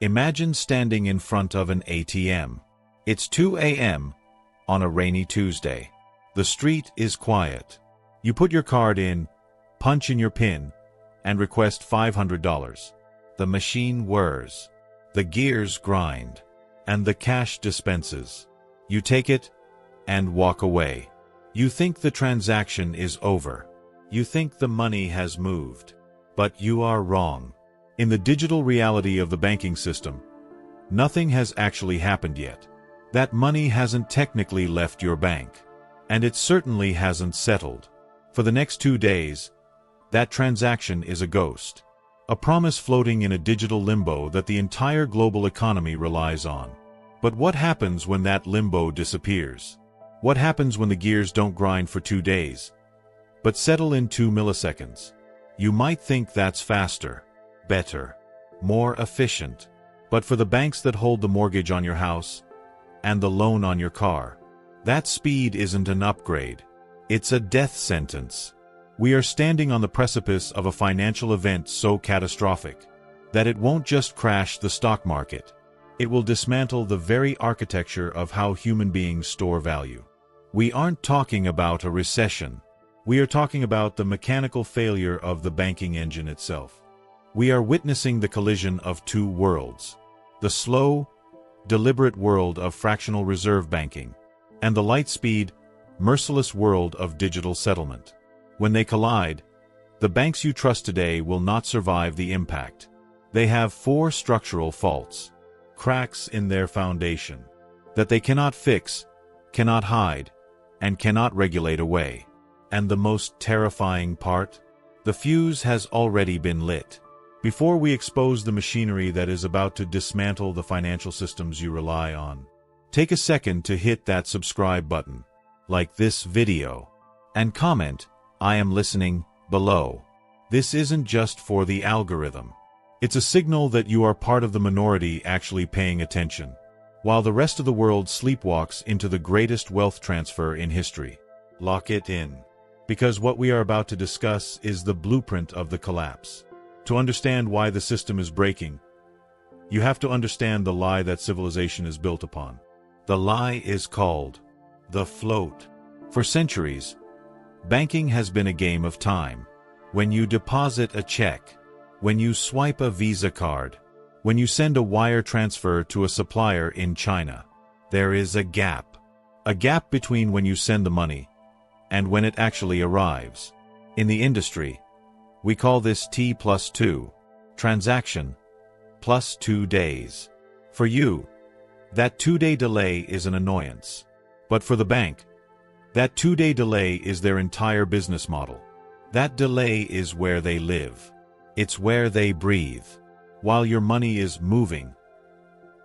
Imagine standing in front of an ATM. It's 2 a.m. on a rainy Tuesday. The street is quiet. You put your card in, punch in your PIN, and request $500. The machine whirs. The gears grind. And the cash dispenses. You take it and walk away. You think the transaction is over. You think the money has moved. But you are wrong. In the digital reality of the banking system, nothing has actually happened yet. That money hasn't technically left your bank. And it certainly hasn't settled. For the next 2 days, that transaction is a ghost. A promise floating in a digital limbo that the entire global economy relies on. But what happens when that limbo disappears? What happens when the gears don't grind for 2 days, but settle in 2 milliseconds? You might think that's faster, better, more efficient. But for the banks that hold the mortgage on your house and the loan on your car, that speed isn't an upgrade. It's a death sentence. We are standing on the precipice of a financial event so catastrophic that it won't just crash the stock market. It will dismantle the very architecture of how human beings store value. We aren't talking about a recession. We are talking about the mechanical failure of the banking engine itself. We are witnessing the collision of 2 worlds. The slow, deliberate world of fractional reserve banking, and the light-speed, merciless world of digital settlement. When they collide, the banks you trust today will not survive the impact. They have 4 structural faults, cracks in their foundation, that they cannot fix, cannot hide, and cannot regulate away. And the most terrifying part? The fuse has already been lit. Before we expose the machinery that is about to dismantle the financial systems you rely on, take a second to hit that subscribe button, like this video, and comment, "I am listening," below. This isn't just for the algorithm. It's a signal that you are part of the minority actually paying attention, while the rest of the world sleepwalks into the greatest wealth transfer in history. Lock it in. Because what we are about to discuss is the blueprint of the collapse. To understand why the system is breaking, you have to understand the lie that civilization is built upon. The lie is called the float. For centuries, banking has been a game of time. When you deposit a check, when you swipe a Visa card, when you send a wire transfer to a supplier in China, there is a gap. A gap between when you send the money and when it actually arrives. In the industry, we call this T+2, transaction, plus 2 days. For you, that 2-day delay is an annoyance. But for the bank, that 2-day delay is their entire business model. That delay is where they live. It's where they breathe. While your money is moving,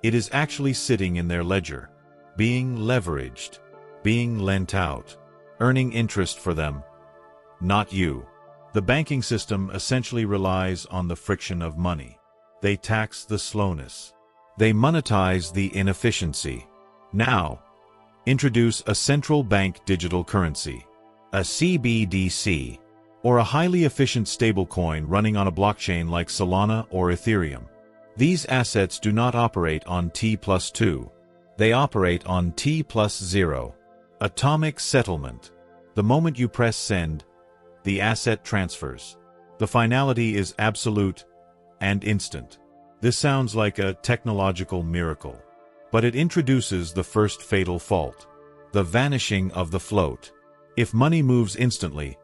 it is actually sitting in their ledger, being leveraged, being lent out, earning interest for them, not you. The banking system essentially relies on the friction of money. They tax the slowness. They monetize the inefficiency. Now, introduce a central bank digital currency, a CBDC, or a highly efficient stablecoin running on a blockchain like Solana or Ethereum. These assets do not operate on T+2. They operate on T+0. Atomic settlement. The moment you press send, the asset transfers. The finality is absolute and instant. This sounds like a technological miracle, but it introduces the first fatal fault, the vanishing of the float. If money moves instantly,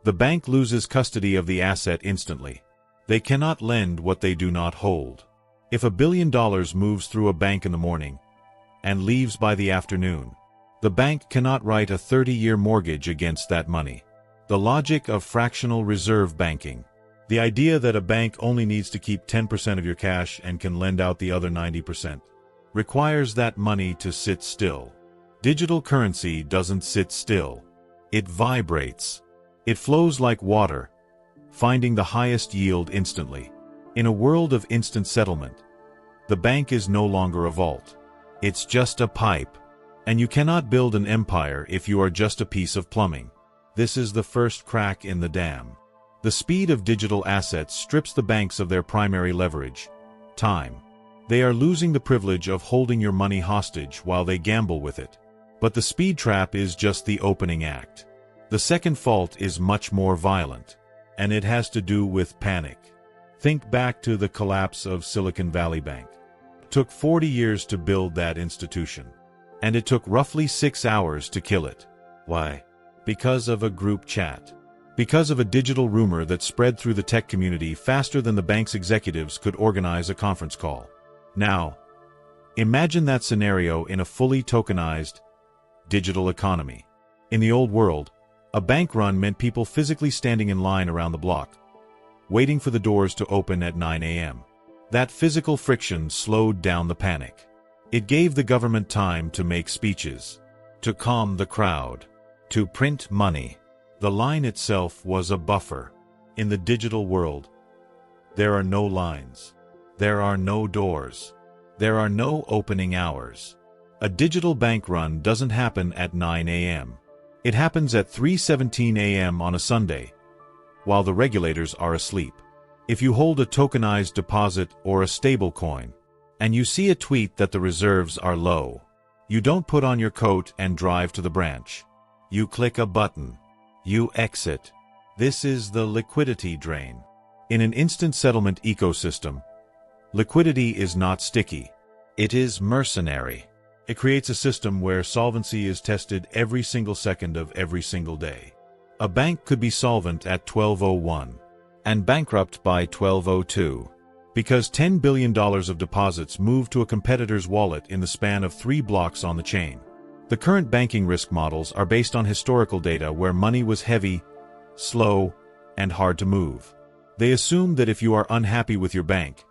the bank loses custody of the asset instantly. They cannot lend what they do not hold. If $1 billion moves through a bank in the morning and leaves by the afternoon, the bank cannot write a 30-year mortgage against that money. The logic of fractional reserve banking. The idea that a bank only needs to keep 10% of your cash and can lend out the other 90%, requires that money to sit still. Digital currency doesn't sit still. It vibrates. It flows like water, finding the highest yield instantly. In a world of instant settlement, the bank is no longer a vault. It's just a pipe. And you cannot build an empire if you are just a piece of plumbing. This is the first crack in the dam. The speed of digital assets strips the banks of their primary leverage, time. They are losing the privilege of holding your money hostage while they gamble with it. But the speed trap is just the opening act. The second fault is much more violent, and it has to do with panic. Think back to the collapse of Silicon Valley Bank. It took 40 years to build that institution, and it took roughly 6 hours to kill it. Why? Because of a group chat. Because of a digital rumor that spread through the tech community faster than the bank's executives could organize a conference call. Now, imagine that scenario in a fully tokenized, digital economy. In the old world, a bank run meant people physically standing in line around the block, waiting for the doors to open at 9 a.m. That physical friction slowed down the panic. It gave the government time to make speeches, to calm the crowd, to print money. The line itself was a buffer. In the digital world, there are no lines. There are no doors. There are no opening hours. A digital bank run doesn't happen at 9 a.m. It happens at 3:17 a.m. on a Sunday, while the regulators are asleep. If you hold a tokenized deposit or a stablecoin, and you see a tweet that the reserves are low, you don't put on your coat and drive to the branch. You click a button. You exit. This is the liquidity drain. In an instant settlement ecosystem, liquidity is not sticky. It is mercenary. It creates a system where solvency is tested every single second of every single day. A bank could be solvent at 12:01 and bankrupt by 12:02 because $10 billion of deposits moved to a competitor's wallet in the span of 3 blocks on the chain. The current banking risk models are based on historical data where money was heavy, slow, and hard to move. They assume that if you are unhappy with your bank,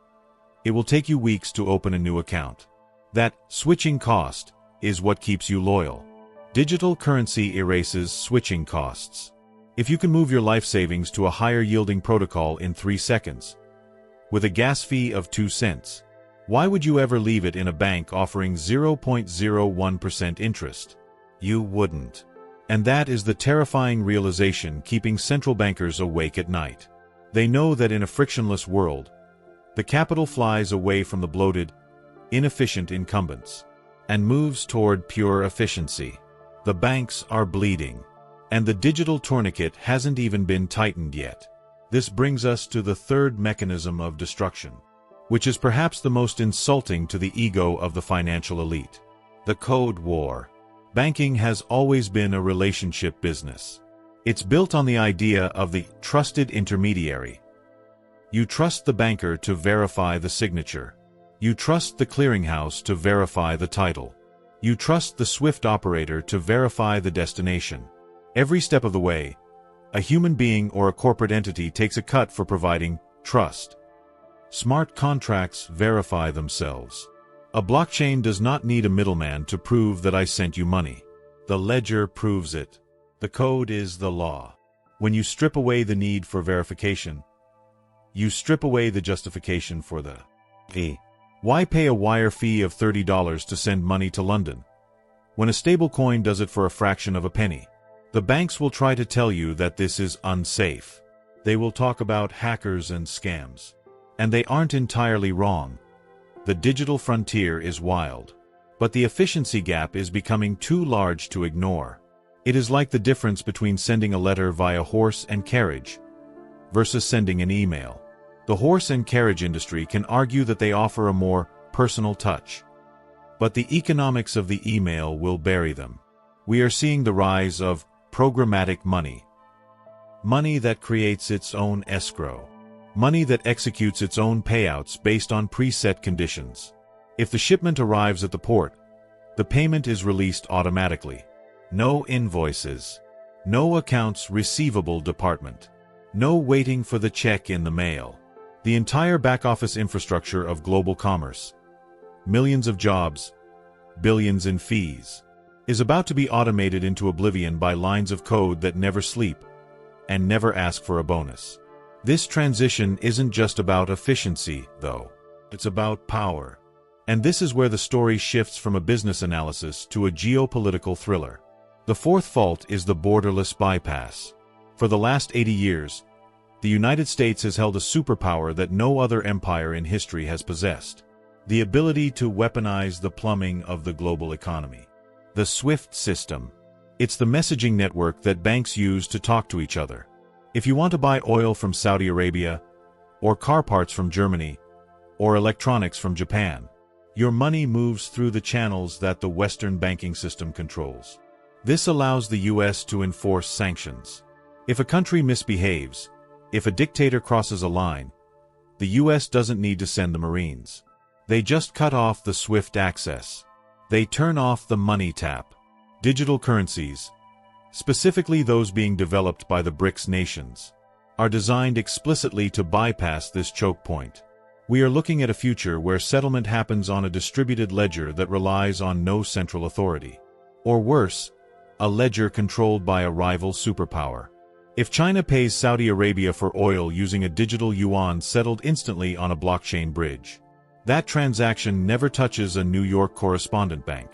it will take you weeks to open a new account. That switching cost is what keeps you loyal. Digital currency erases switching costs. If you can move your life savings to a higher yielding protocol in 3 seconds, with a gas fee of 2 cents, why would you ever leave it in a bank offering 0.01% interest? You wouldn't. And that is the terrifying realization keeping central bankers awake at night. They know that in a frictionless world, the capital flies away from the bloated, inefficient incumbents and moves toward pure efficiency. The banks are bleeding, and the digital tourniquet hasn't even been tightened yet. This brings us to the third mechanism of destruction, which is perhaps the most insulting to the ego of the financial elite: the code war. Banking has always been a relationship business. It's built on the idea of the trusted intermediary. You trust the banker to verify the signature. You trust the clearinghouse to verify the title. You trust the SWIFT operator to verify the destination. Every step of the way, a human being or a corporate entity takes a cut for providing trust. Smart contracts verify themselves. A blockchain does not need a middleman to prove that I sent you money. The ledger proves it. The code is the law. When you strip away the need for verification, you strip away the justification for the fee. Why pay a wire fee of $30 to send money to London, when a stablecoin does it for a fraction of a penny? The banks will try to tell you that this is unsafe. They will talk about hackers and scams. And they aren't entirely wrong. The digital frontier is wild. But the efficiency gap is becoming too large to ignore. It is like the difference between sending a letter via horse and carriage versus sending an email. The horse and carriage industry can argue that they offer a more personal touch. But the economics of the email will bury them. We are seeing the rise of programmatic money. Money that creates its own escrow. Money that executes its own payouts based on preset conditions. If the shipment arrives at the port, the payment is released automatically. No invoices. No accounts receivable department. No waiting for the check in the mail. The entire back-office infrastructure of global commerce, millions of jobs, billions in fees, is about to be automated into oblivion by lines of code that never sleep and never ask for a bonus. This transition isn't just about efficiency, though. It's about power. And this is where the story shifts from a business analysis to a geopolitical thriller. The fourth fault is the borderless bypass. For the last 80 years, the United States has held a superpower that no other empire in history has possessed. The ability to weaponize the plumbing of the global economy. The SWIFT system. It's the messaging network that banks use to talk to each other. If you want to buy oil from Saudi Arabia, or car parts from Germany, or electronics from Japan, your money moves through the channels that the Western banking system controls. This allows the US to enforce sanctions. If a country misbehaves, if a dictator crosses a line, the US doesn't need to send the Marines. They just cut off the SWIFT access. They turn off the money tap. Digital currencies, specifically those being developed by the BRICS nations, are designed explicitly to bypass this choke point. We are looking at a future where settlement happens on a distributed ledger that relies on no central authority. Or worse, a ledger controlled by a rival superpower. If China pays Saudi Arabia for oil using a digital yuan settled instantly on a blockchain bridge, that transaction never touches a New York correspondent bank.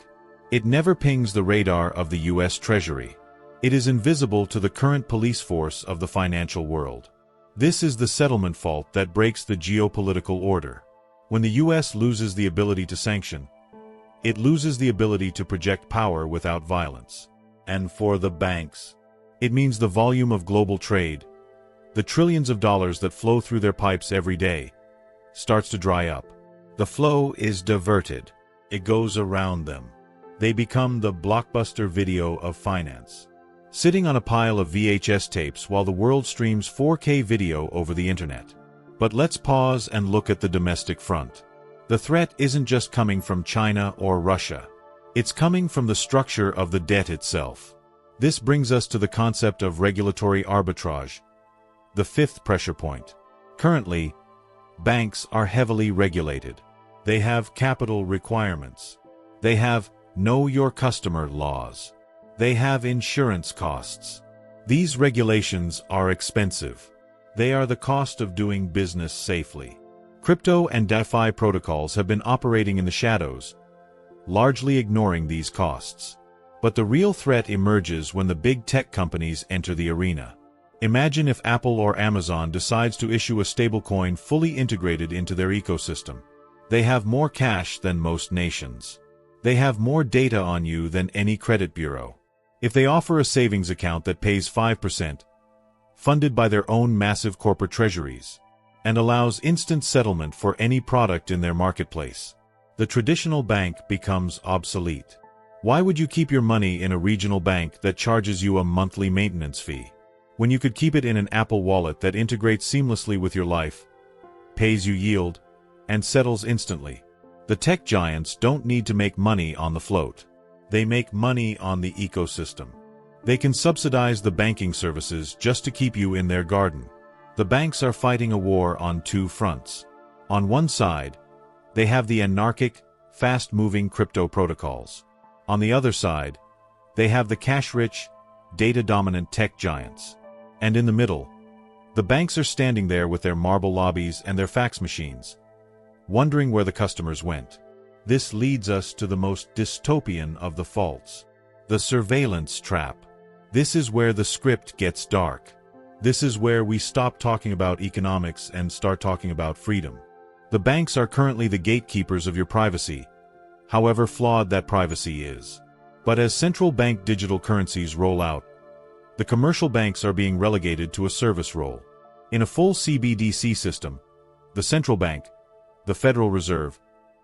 It never pings the radar of the US Treasury. It is invisible to the current police force of the financial world. This is the settlement fault that breaks the geopolitical order. When the US loses the ability to sanction, it loses the ability to project power without violence. And for the banks, it means the volume of global trade, the trillions of dollars that flow through their pipes every day, starts to dry up. The flow is diverted. It goes around them. They become the blockbuster video of finance, sitting on a pile of VHS tapes while the world streams 4K video over the internet. But let's pause and look at the domestic front. The threat isn't just coming from China or Russia. It's coming from the structure of the debt itself. This brings us to the concept of regulatory arbitrage, the fifth pressure point. Currently, banks are heavily regulated. They have capital requirements. They have know your customer laws. They have insurance costs. These regulations are expensive. They are the cost of doing business safely. Crypto and DeFi protocols have been operating in the shadows, largely ignoring these costs. But the real threat emerges when the big tech companies enter the arena. Imagine if Apple or Amazon decides to issue a stablecoin fully integrated into their ecosystem. They have more cash than most nations. They have more data on you than any credit bureau. If they offer a savings account that pays 5%, funded by their own massive corporate treasuries, and allows instant settlement for any product in their marketplace, the traditional bank becomes obsolete. Why would you keep your money in a regional bank that charges you a monthly maintenance fee, when you could keep it in an Apple wallet that integrates seamlessly with your life, pays you yield, and settles instantly? The tech giants don't need to make money on the float. They make money on the ecosystem. They can subsidize the banking services just to keep you in their garden. The banks are fighting a war on two fronts. On one side, they have the anarchic, fast-moving crypto protocols. On the other side, they have the cash-rich, data-dominant tech giants. And in the middle, the banks are standing there with their marble lobbies and their fax machines, wondering where the customers went. This leads us to the most dystopian of the faults, the surveillance trap. This is where the script gets dark. This is where we stop talking about economics and start talking about freedom. The banks are currently the gatekeepers of your privacy, however flawed that privacy is. But as central bank digital currencies roll out, the commercial banks are being relegated to a service role. In a full CBDC system, the central bank, the Federal Reserve,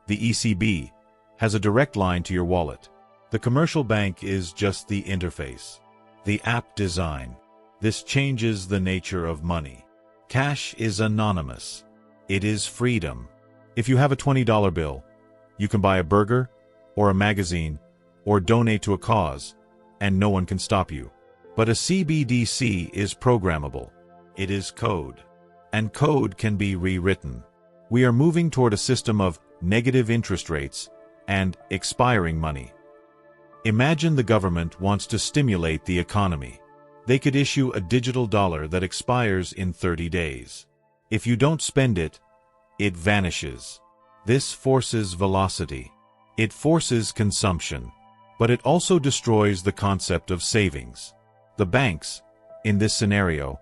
the ECB, has a direct line to your wallet. The commercial bank is just the interface, the app design. This changes the nature of money. Cash is anonymous. It is freedom. If you have a $20 bill, you can buy a burger, or a magazine, or donate to a cause, and no one can stop you. But a CBDC is programmable. It is code. And code can be rewritten. We are moving toward a system of negative interest rates and expiring money. Imagine the government wants to stimulate the economy. They could issue a digital dollar that expires in 30 days. If you don't spend it, it vanishes. This forces velocity. It forces consumption. But it also destroys the concept of savings. The banks, in this scenario,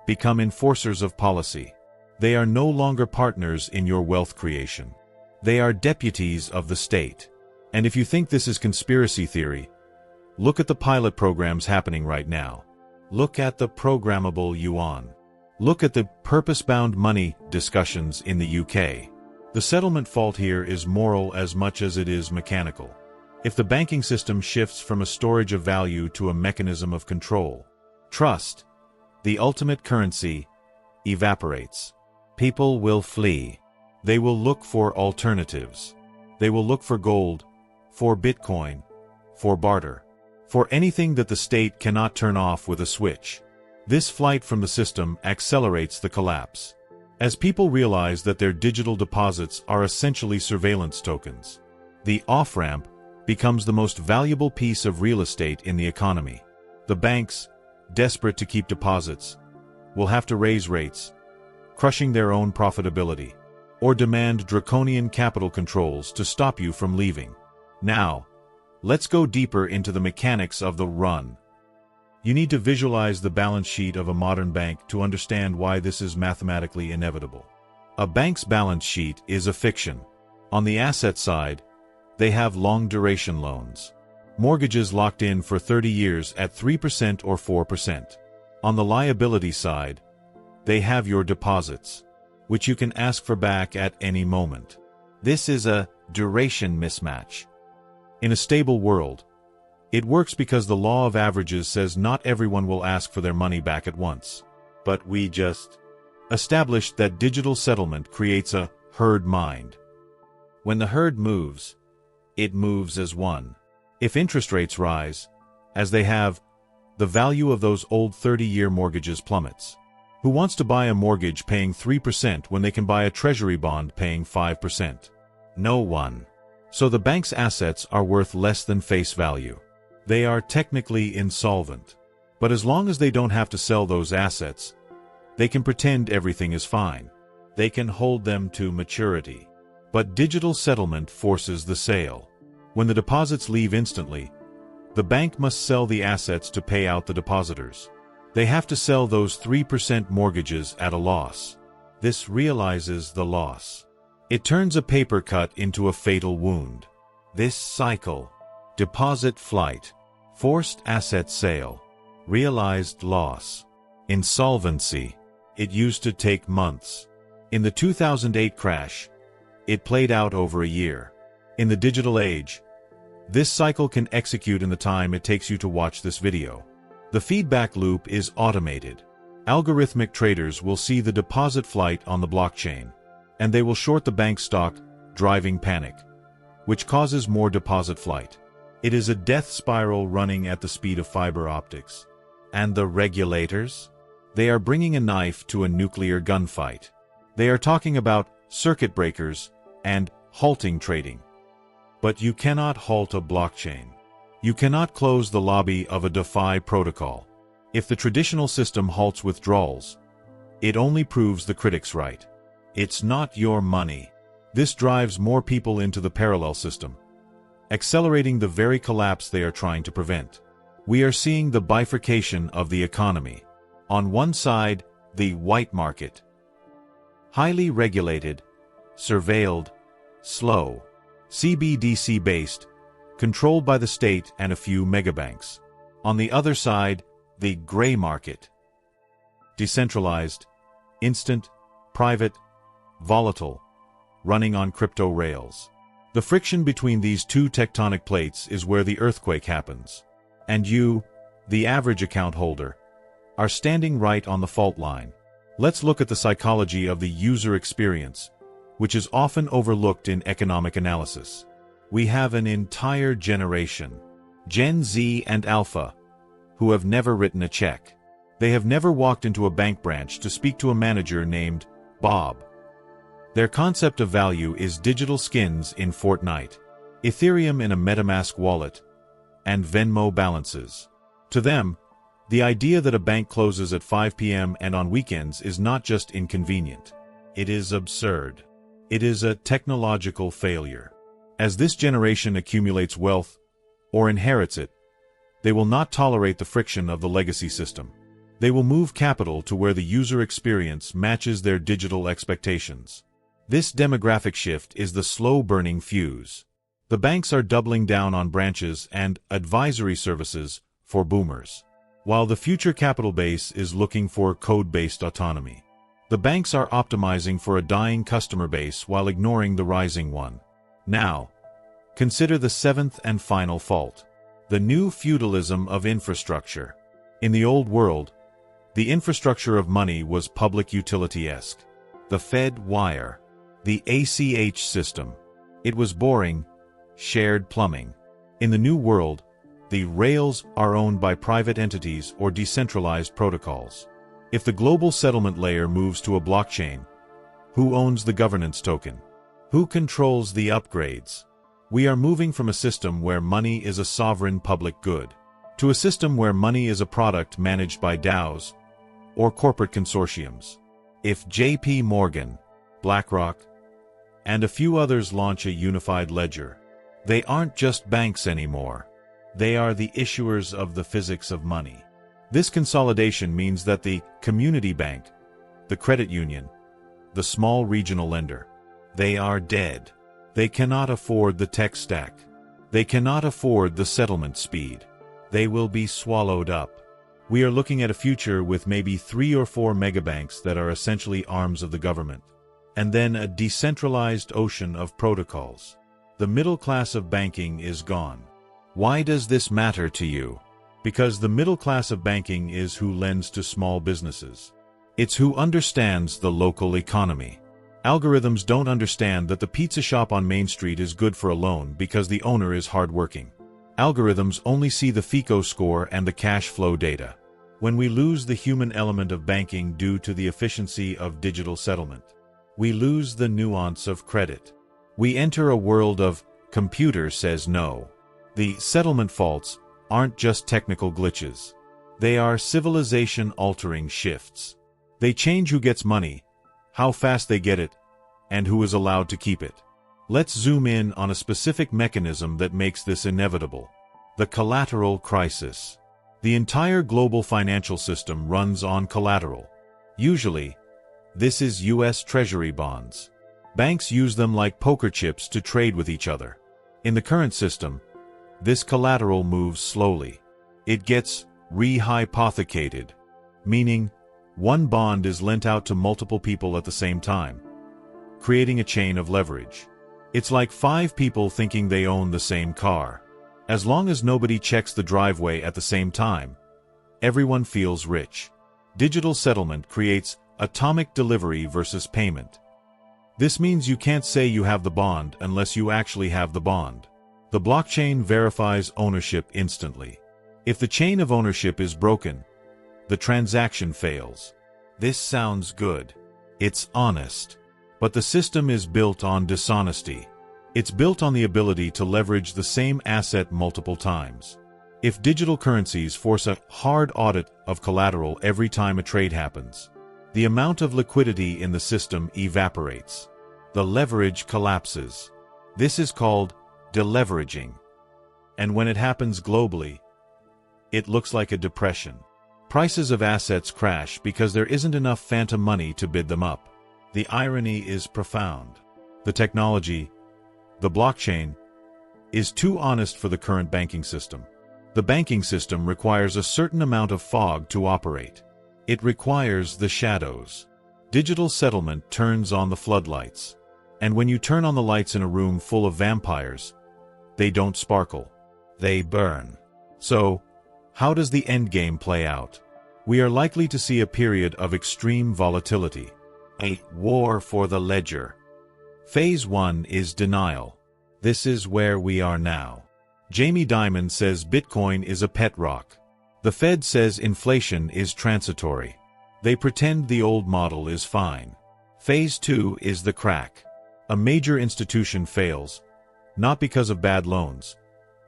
become enforcers of policy. They are no longer partners in your wealth creation. They are deputies of the state. And if you think this is conspiracy theory, look at the pilot programs happening right now. Look at the programmable yuan. Look at the purpose-bound money discussions in the UK. The settlement fault here is moral as much as it is mechanical. If the banking system shifts from a storage of value to a mechanism of control, trust, the ultimate currency, evaporates. People will flee. They will look for alternatives. They will look for gold, for Bitcoin, for barter, for anything that the state cannot turn off with a switch. This flight from the system accelerates the collapse. As people realize that their digital deposits are essentially surveillance tokens, the off-ramp becomes the most valuable piece of real estate in the economy. The banks, desperate to keep deposits, will have to raise rates, crushing their own profitability, or demand draconian capital controls to stop you from leaving. Now, let's go deeper into the mechanics of the run. You need to visualize the balance sheet of a modern bank to understand why this is mathematically inevitable. A bank's balance sheet is a fiction. On the asset side, they have long-duration loans. Mortgages locked in for 30 years at 3% or 4%. On the liability side, they have your deposits, which you can ask for back at any moment. This is a duration mismatch. In a stable world, it works because the law of averages says not everyone will ask for their money back at once. But we just established that digital settlement creates a herd mind. When the herd moves, it moves as one. If interest rates rise, as they have, the value of those old 30-year mortgages plummets. Who wants to buy a mortgage paying 3% when they can buy a treasury bond paying 5%? No one. So the bank's assets are worth less than face value. They are technically insolvent. But as long as they don't have to sell those assets, they can pretend everything is fine. They can hold them to maturity. But digital settlement forces the sale. When the deposits leave instantly, the bank must sell the assets to pay out the depositors. They have to sell those 3% mortgages at a loss. This realizes the loss. It turns a paper cut into a fatal wound. This cycle, deposit flight, forced asset sale, realized loss, insolvency, it used to take months. In the 2008 crash, it played out over a year. In the digital age, this cycle can execute in the time it takes you to watch this video. The feedback loop is automated. Algorithmic traders will see the deposit flight on the blockchain, and they will short the bank stock, driving panic, which causes more deposit flight. It is a death spiral running at the speed of fiber optics. And the regulators? They are bringing a knife to a nuclear gunfight. They are talking about circuit breakers and halting trading. But you cannot halt a blockchain. You cannot close the lobby of a DeFi protocol. If the traditional system halts withdrawals, it only proves the critics right. It's not your money. This drives more people into the parallel system, accelerating the very collapse they are trying to prevent. We are seeing the bifurcation of the economy. On one side, the white market. Highly regulated, surveilled, slow, CBDC-based, controlled by the state and a few megabanks. On the other side, the gray market. Decentralized, instant, private, volatile, running on crypto rails. The friction between these two tectonic plates is where the earthquake happens. And you, the average account holder, are standing right on the fault line. Let's look at the psychology of the user experience, which is often overlooked in economic analysis. We have an entire generation, Gen Z and Alpha, who have never written a check. They have never walked into a bank branch to speak to a manager named Bob. Their concept of value is digital skins in Fortnite, Ethereum in a MetaMask wallet, and Venmo balances. To them, the idea that a bank closes at 5 p.m. and on weekends is not just inconvenient. It is absurd. It is a technological failure. As this generation accumulates wealth, or inherits it, they will not tolerate the friction of the legacy system. They will move capital to where the user experience matches their digital expectations. This demographic shift is the slow-burning fuse. The banks are doubling down on branches and advisory services for boomers, while the future capital base is looking for code-based autonomy. The banks are optimizing for a dying customer base while ignoring the rising one. Now, consider the seventh and final fault: the new feudalism of infrastructure. In the old world, the infrastructure of money was public utility-esque. The Fed wire, the ACH system. It was boring, shared plumbing. In the new world, the rails are owned by private entities or decentralized protocols. If the global settlement layer moves to a blockchain, who owns the governance token? Who controls the upgrades? We are moving from a system where money is a sovereign public good to a system where money is a product managed by DAOs or corporate consortiums. If JP Morgan, BlackRock, and a few others launch a unified ledger, they aren't just banks anymore. They are the issuers of the physics of money. This consolidation means that the community bank, the credit union, the small regional lender, they are dead. They cannot afford the tech stack. They cannot afford the settlement speed. They will be swallowed up. We are looking at a future with maybe 3 or 4 megabanks that are essentially arms of the government, and then a decentralized ocean of protocols. The middle class of banking is gone. Why does this matter to you? Because the middle class of banking is who lends to small businesses. It's who understands the local economy. Algorithms don't understand that the pizza shop on Main Street is good for a loan because the owner is hardworking. Algorithms only see the FICO score and the cash flow data. When we lose the human element of banking due to the efficiency of digital settlement, we lose the nuance of credit. We enter a world of computer says no. The settlement faults aren't just technical glitches. They are civilization-altering shifts. They change who gets money, how fast they get it, and who is allowed to keep it. Let's zoom in on a specific mechanism that makes this inevitable: the collateral crisis. The entire global financial system runs on collateral. Usually, this is U.S. Treasury bonds. Banks use them like poker chips to trade with each other. In the current system, this collateral moves slowly. It gets rehypothecated, meaning one bond is lent out to multiple people at the same time, creating a chain of leverage. It's like 5 people thinking they own the same car. As long as nobody checks the driveway at the same time, everyone feels rich. Digital settlement creates atomic delivery versus payment. This means you can't say you have the bond unless you actually have the bond. The blockchain verifies ownership instantly. If the chain of ownership is broken, the transaction fails. This sounds good. It's honest. But the system is built on dishonesty. It's built on the ability to leverage the same asset multiple times. If digital currencies force a hard audit of collateral every time a trade happens, the amount of liquidity in the system evaporates. The leverage collapses. This is called deleveraging. And when it happens globally, it looks like a depression. Prices of assets crash because there isn't enough phantom money to bid them up. The irony is profound. The technology, the blockchain, is too honest for the current banking system. The banking system requires a certain amount of fog to operate. It requires the shadows. Digital settlement turns on the floodlights. And when you turn on the lights in a room full of vampires, they don't sparkle. They burn. So, how does the endgame play out? We are likely to see a period of extreme volatility. A war for the ledger. Phase 1 is denial. This is where we are now. Jamie Dimon says Bitcoin is a pet rock. The Fed says inflation is transitory. They pretend the old model is fine. Phase 2 is the crack. A major institution fails, not because of bad loans,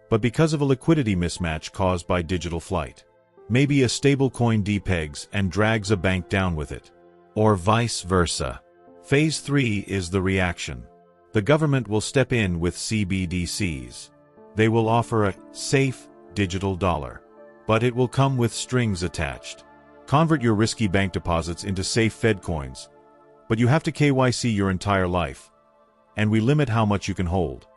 but because of a liquidity mismatch caused by digital flight. Maybe a stablecoin depegs and drags a bank down with it. Or vice versa. Phase 3 is the reaction. The government will step in with CBDCs. They will offer a safe digital dollar. But it will come with strings attached. Convert your risky bank deposits into safe Fed coins, but you have to KYC your entire life, and we limit how much you can hold.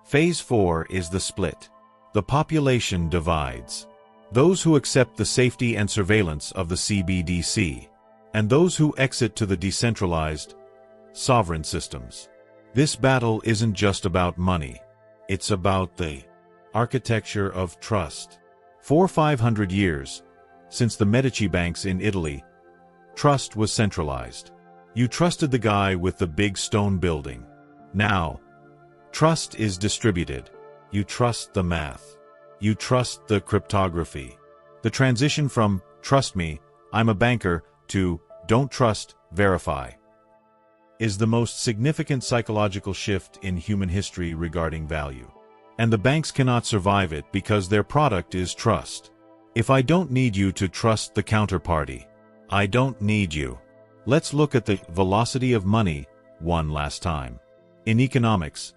Phase 4 is the split. The population divides. Those who accept the safety and surveillance of the CBDC, and those who exit to the decentralized, sovereign systems. This battle isn't just about money. It's about the architecture of trust. For 500 years, since the Medici banks in Italy, trust was centralized. You trusted the guy with the big stone building. Now, trust is distributed. You trust the math. You trust the cryptography. The transition from, trust me, I'm a banker, to, don't trust, verify, is the most significant psychological shift in human history regarding value. And the banks cannot survive it because their product is trust. If I don't need you to trust the counterparty, I don't need you. Let's look at the velocity of money one last time. In economics,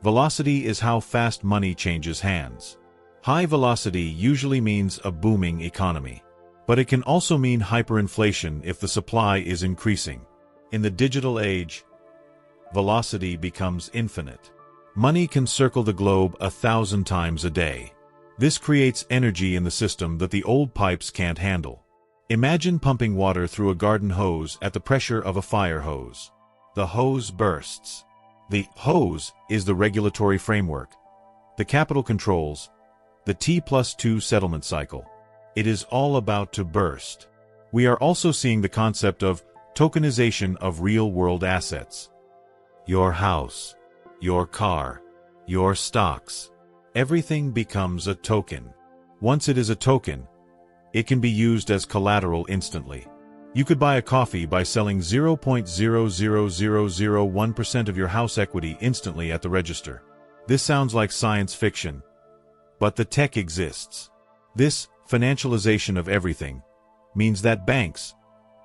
velocity is how fast money changes hands. High velocity usually means a booming economy, but it can also mean hyperinflation if the supply is increasing. In the digital age, velocity becomes infinite. Money can circle the globe 1,000 times a day. This creates energy in the system that the old pipes can't handle. Imagine pumping water through a garden hose at the pressure of a fire hose. The hose bursts. The hose is the regulatory framework, the capital controls, the T+2 settlement cycle. It is all about to burst. We are also seeing the concept of tokenization of real-world assets. Your house, your car, your stocks. Everything becomes a token. Once it is a token, it can be used as collateral instantly. You could buy a coffee by selling 0.00001% of your house equity instantly at the register. This sounds like science fiction, but the tech exists. This financialization of everything means that banks,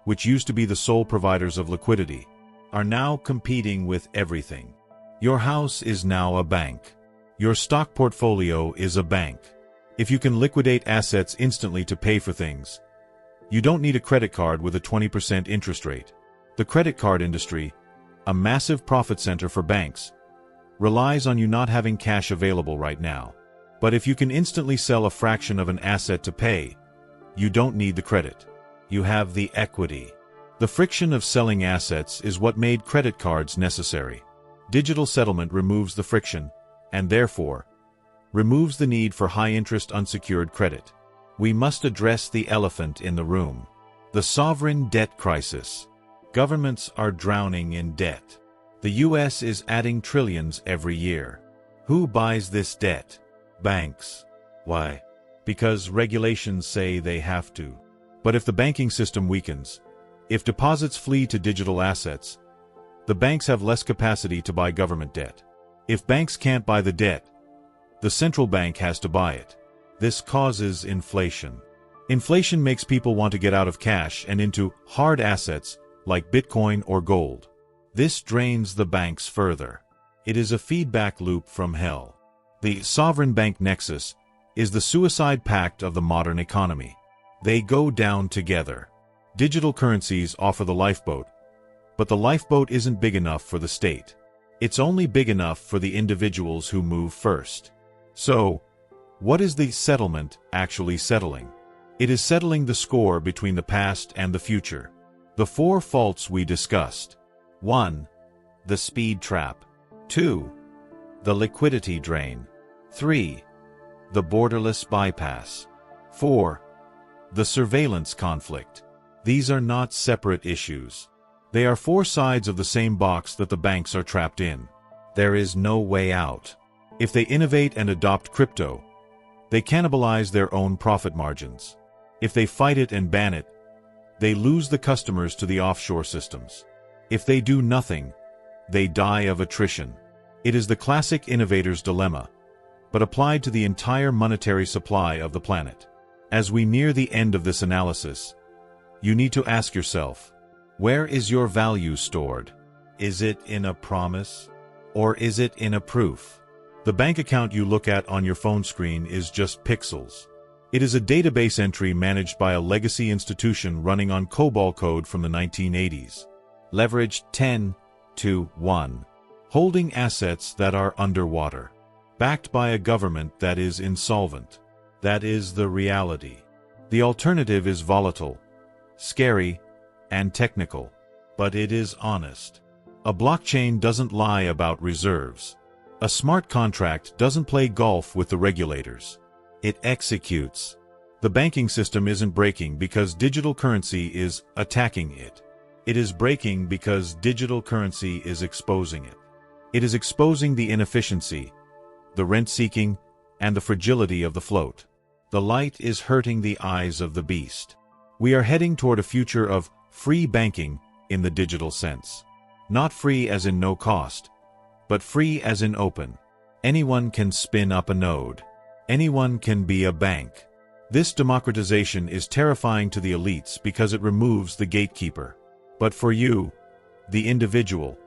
which used to be the sole providers of liquidity, are now competing with everything. Your house is now a bank. Your stock portfolio is a bank. If you can liquidate assets instantly to pay for things, you don't need a credit card with a 20% interest rate. The credit card industry, a massive profit center for banks, relies on you not having cash available right now. But if you can instantly sell a fraction of an asset to pay, you don't need the credit. You have the equity. The friction of selling assets is what made credit cards necessary. Digital settlement removes the friction, and therefore, removes the need for high-interest unsecured credit. We must address the elephant in the room. The sovereign debt crisis. Governments are drowning in debt. The US is adding trillions every year. Who buys this debt? Banks. Why? Because regulations say they have to. But if the banking system weakens, if deposits flee to digital assets, the banks have less capacity to buy government debt. If banks can't buy the debt, the central bank has to buy it. This causes inflation. Inflation makes people want to get out of cash and into hard assets like Bitcoin or gold. This drains the banks further. It is a feedback loop from hell. The sovereign bank nexus is the suicide pact of the modern economy. They go down together. Digital currencies offer the lifeboat, but the lifeboat isn't big enough for the state. It's only big enough for the individuals who move first. So, what is the settlement actually settling? It is settling the score between the past and the future. The 4 faults we discussed. 1. The speed trap. 2. The liquidity drain. 3. The borderless bypass. 4. The surveillance conflict. These are not separate issues. They are 4 sides of the same box that the banks are trapped in. There is no way out. If they innovate and adopt crypto, they cannibalize their own profit margins. If they fight it and ban it, they lose the customers to the offshore systems. If they do nothing, they die of attrition. It is the classic innovator's dilemma, but applied to the entire monetary supply of the planet. As we near the end of this analysis, you need to ask yourself, where is your value stored? Is it in a promise? Or is it in a proof? The bank account you look at on your phone screen is just pixels. It is a database entry managed by a legacy institution running on COBOL code from the 1980s. leveraged 10-1, holding assets that are underwater, backed by a government that is insolvent. That is the reality. The alternative is volatile, scary, and technical, but it is honest. A blockchain doesn't lie about reserves. A smart contract doesn't play golf with the regulators. It executes. The banking system isn't breaking because digital currency is attacking it. It is breaking because digital currency is exposing it. It is exposing the inefficiency, the rent-seeking, and the fragility of the float. The light is hurting the eyes of the beast. We are heading toward a future of free banking in the digital sense. Not free as in no cost, but free as in open. Anyone can spin up a node. Anyone can be a bank. This democratization is terrifying to the elites because it removes the gatekeeper. But for you, the individual,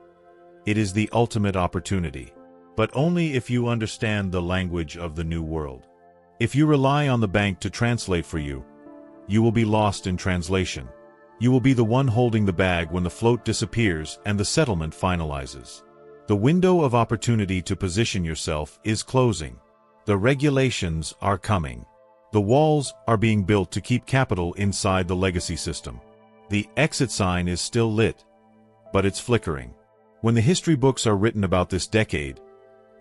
it is the ultimate opportunity. But only if you understand the language of the new world. If you rely on the bank to translate for you, you will be lost in translation. You will be the one holding the bag when the float disappears and the settlement finalizes. The window of opportunity to position yourself is closing. The regulations are coming. The walls are being built to keep capital inside the legacy system. The exit sign is still lit, but it's flickering. When the history books are written about this decade,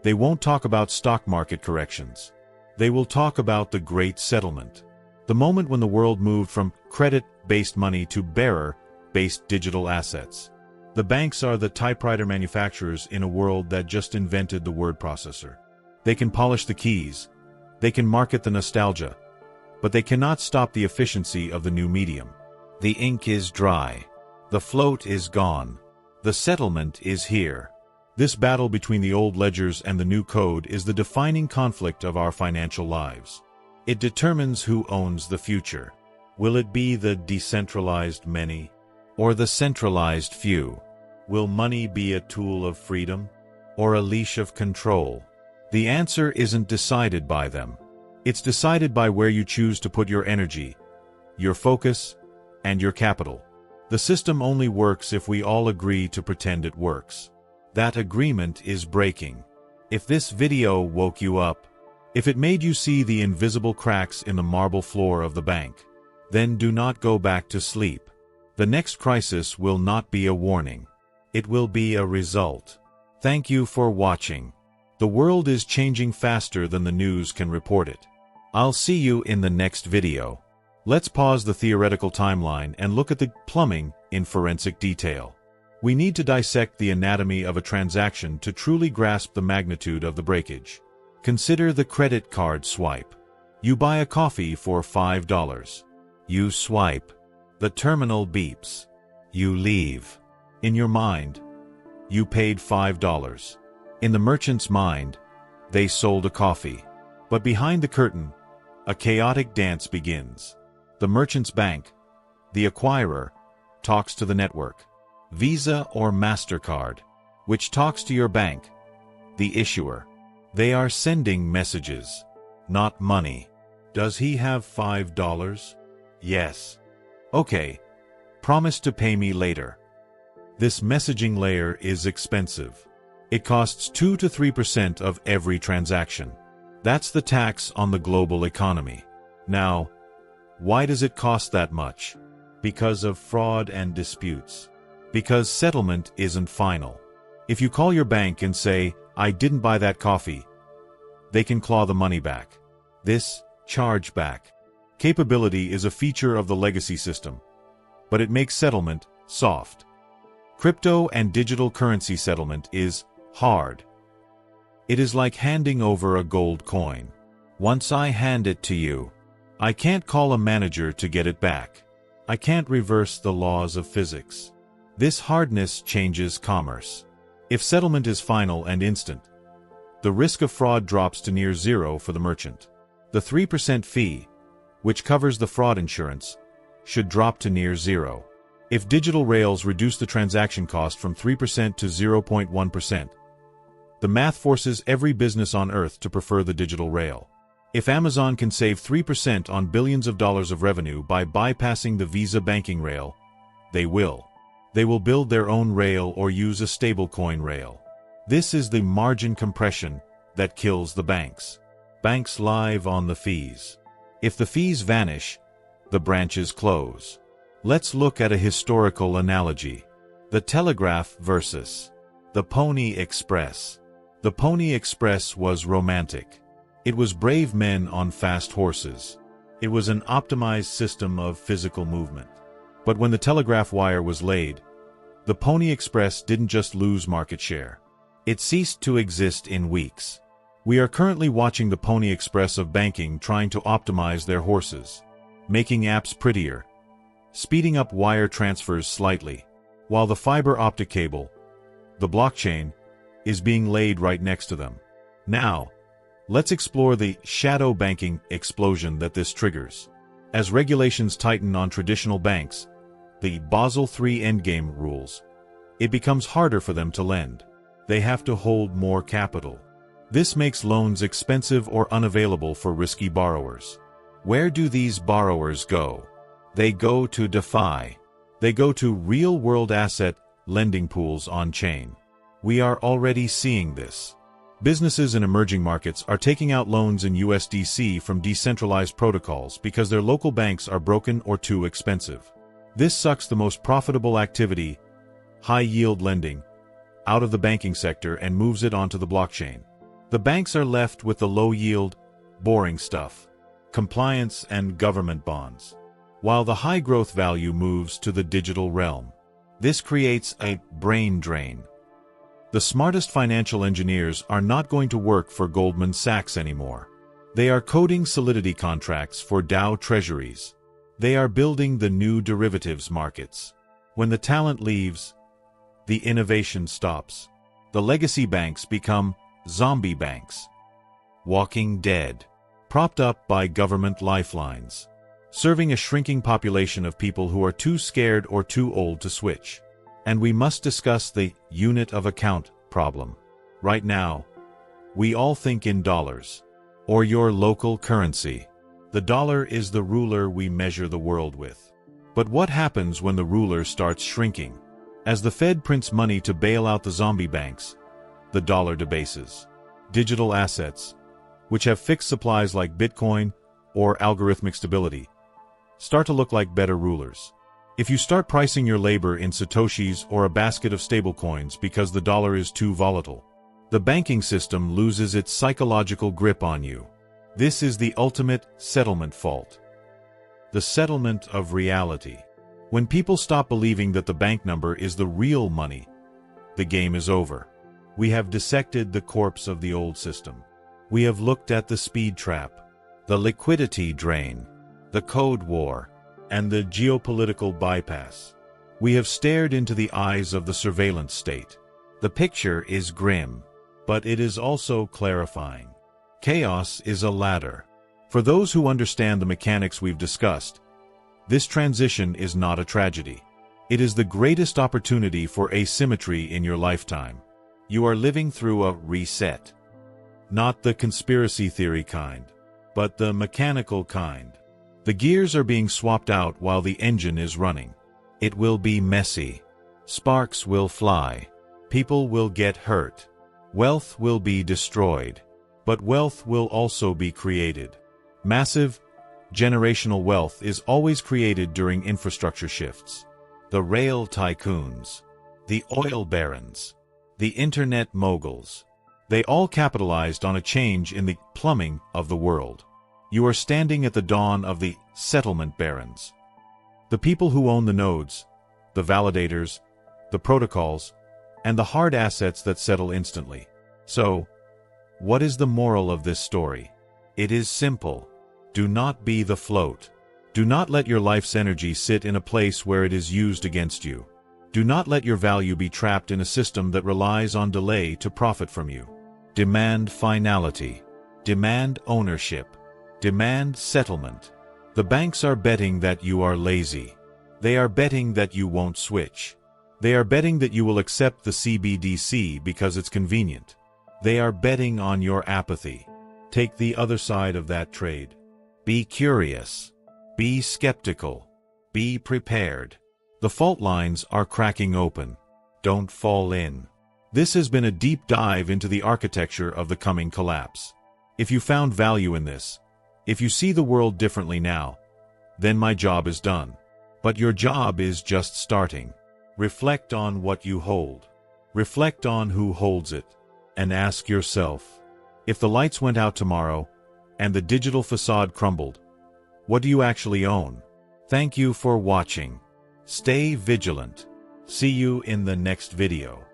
they won't talk about stock market corrections. They will talk about the great settlement. The moment when the world moved from credit-based money to bearer-based digital assets. The banks are the typewriter manufacturers in a world that just invented the word processor. They can polish the keys. They can market the nostalgia. But they cannot stop the efficiency of the new medium. The ink is dry. The float is gone. The settlement is here. This battle between the old ledgers and the new code is the defining conflict of our financial lives. It determines who owns the future. Will it be the decentralized many or the centralized few? Will money be a tool of freedom or a leash of control? The answer isn't decided by them. It's decided by where you choose to put your energy, your focus, and your capital. The system only works if we all agree to pretend it works. That agreement is breaking. If this video woke you up, if it made you see the invisible cracks in the marble floor of the bank, then do not go back to sleep. The next crisis will not be a warning. It will be a result. Thank you for watching. The world is changing faster than the news can report it. I'll see you in the next video. Let's pause the theoretical timeline and look at the plumbing in forensic detail. We need to dissect the anatomy of a transaction to truly grasp the magnitude of the breakage. Consider the credit card swipe. You buy a coffee for $5. You swipe. The terminal beeps. You leave. In your mind, you paid $5. In the merchant's mind, they sold a coffee. But behind the curtain, a chaotic dance begins. The merchant's bank, the acquirer, talks to the network. Visa or MasterCard, which talks to your bank, the issuer. They are sending messages, not money. Does he have $5? Yes. Okay. Promise to pay me later. This messaging layer is expensive. It costs 2 to 3% of every transaction. That's the tax on the global economy. Now, why does it cost that much? Because of fraud and disputes. Because settlement isn't final. If you call your bank and say, "I didn't buy that coffee," they can claw the money back. This chargeback capability is a feature of the legacy system, but it makes settlement soft. Crypto and digital currency settlement is hard. It is like handing over a gold coin. Once I hand it to you, I can't call a manager to get it back. I can't reverse the laws of physics. This hardness changes commerce. If settlement is final and instant, the risk of fraud drops to near zero for the merchant. The 3% fee, which covers the fraud insurance, should drop to near zero. If digital rails reduce the transaction cost from 3% to 0.1%, the math forces every business on earth to prefer the digital rail. If Amazon can save 3% on billions of dollars of revenue by bypassing the Visa banking rail, they will. They will build their own rail or use a stablecoin rail. This is the margin compression that kills the banks. Banks live on the fees. If the fees vanish, the branches close. Let's look at a historical analogy. The telegraph versus the Pony Express. The Pony Express was romantic. It was brave men on fast horses. It was an optimized system of physical movement. But when the telegraph wire was laid, the Pony Express didn't just lose market share. It ceased to exist in weeks. We are currently watching the Pony Express of banking trying to optimize their horses, making apps prettier, speeding up wire transfers slightly, while the fiber optic cable, the blockchain, is being laid right next to them. Now, let's explore the shadow banking explosion that this triggers. As regulations tighten on traditional banks, the Basel III endgame rules, it becomes harder for them to lend. They have to hold more capital. This makes loans expensive or unavailable for risky borrowers. Where do these borrowers go? They go to DeFi. They go to real-world asset lending pools on-chain. We are already seeing this. Businesses in emerging markets are taking out loans in USDC from decentralized protocols because their local banks are broken or too expensive. This sucks the most profitable activity, high-yield lending, out of the banking sector and moves it onto the blockchain. The banks are left with the low-yield, boring stuff, compliance and government bonds, while the high-growth value moves to the digital realm. This creates a brain drain. The smartest financial engineers are not going to work for Goldman Sachs anymore. They are coding Solidity contracts for DAO treasuries. They are building the new derivatives markets. When the talent leaves, the innovation stops. The legacy banks become zombie banks. Walking dead. Propped up by government lifelines. Serving a shrinking population of people who are too scared or too old to switch. And we must discuss the unit of account problem. Right now, we all think in dollars. Or your local currency. The dollar is the ruler we measure the world with. But what happens when the ruler starts shrinking? As the Fed prints money to bail out the zombie banks, the dollar debases. Digital assets, which have fixed supplies like Bitcoin or algorithmic stability, start to look like better rulers. If you start pricing your labor in satoshis or a basket of stablecoins because the dollar is too volatile, the banking system loses its psychological grip on you. This is the ultimate settlement fault. The settlement of reality. When people stop believing that the bank number is the real money, the game is over. We have dissected the corpse of the old system. We have looked at the speed trap, the liquidity drain, the code war, and the geopolitical bypass. We have stared into the eyes of the surveillance state. The picture is grim, but it is also clarifying. Chaos is a ladder. For those who understand the mechanics we've discussed, this transition is not a tragedy. It is the greatest opportunity for asymmetry in your lifetime. You are living through a reset. Not the conspiracy theory kind, but the mechanical kind. The gears are being swapped out while the engine is running. It will be messy. Sparks will fly. People will get hurt. Wealth will be destroyed. But wealth will also be created. Massive, generational wealth is always created during infrastructure shifts. The rail tycoons, the oil barons, the internet moguls, they all capitalized on a change in the plumbing of the world. You are standing at the dawn of the settlement barons. The people who own the nodes, the validators, the protocols, and the hard assets that settle instantly. So, what is the moral of this story? It is simple. Do not be the float. Do not let your life's energy sit in a place where it is used against you. Do not let your value be trapped in a system that relies on delay to profit from you. Demand finality. Demand ownership. Demand settlement. The banks are betting that you are lazy. They are betting that you won't switch. They are betting that you will accept the CBDC because it's convenient. They are betting on your apathy. Take the other side of that trade. Be curious. Be skeptical. Be prepared. The fault lines are cracking open. Don't fall in. This has been a deep dive into the architecture of the coming collapse. If you found value in this, if you see the world differently now, then my job is done. But your job is just starting. Reflect on what you hold. Reflect on who holds it. And ask yourself, if the lights went out tomorrow and the digital facade crumbled, what do you actually own? Thank you for watching. Stay vigilant. See you in the next video.